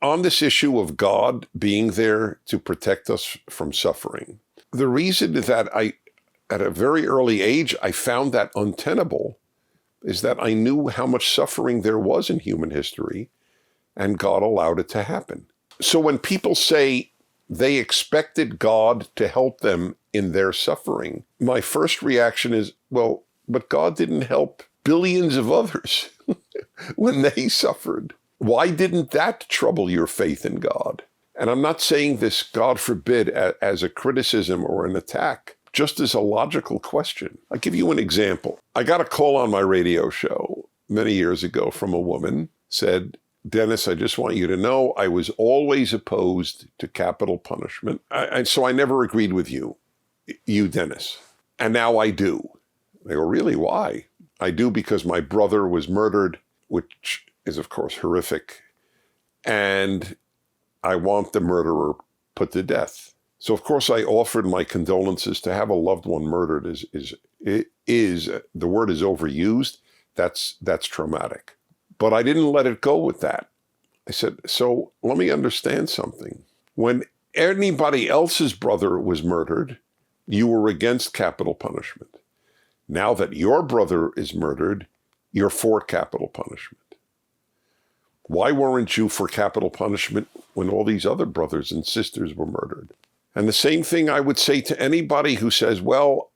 on this issue of God being there to protect us from suffering, the reason that at a very early age, I found that untenable is that I knew how much suffering there was in human history, and God allowed it to happen. So when people say they expected God to help them in their suffering, my first reaction is, well, but God didn't help billions of others when they suffered. Why didn't that trouble your faith in God? And I'm not saying this, God forbid, as a criticism or an attack, just as a logical question. I'll give you an example. I got a call on my radio show many years ago from a woman, said, Dennis, I just want you to know I was always opposed to capital punishment. So I never agreed with you, Dennis. And now I do. I go, really, why? I do because my brother was murdered, which is, of course, horrific. And I want the murderer put to death. So, of course, I offered my condolences. To have a loved one murdered is the word is overused. That's traumatic. But I didn't let it go with that. I said, so let me understand something. When anybody else's brother was murdered, you were against capital punishment. Now that your brother is murdered, you're for capital punishment. Why weren't you for capital punishment when all these other brothers and sisters were murdered? And the same thing I would say to anybody who says, well,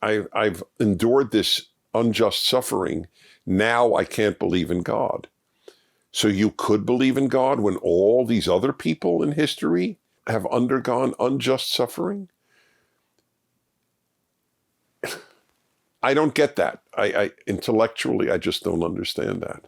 I've endured this unjust suffering. Now I can't believe in God. So you could believe in God when all these other people in history have undergone unjust suffering? I don't get that. Intellectually, I just don't understand that.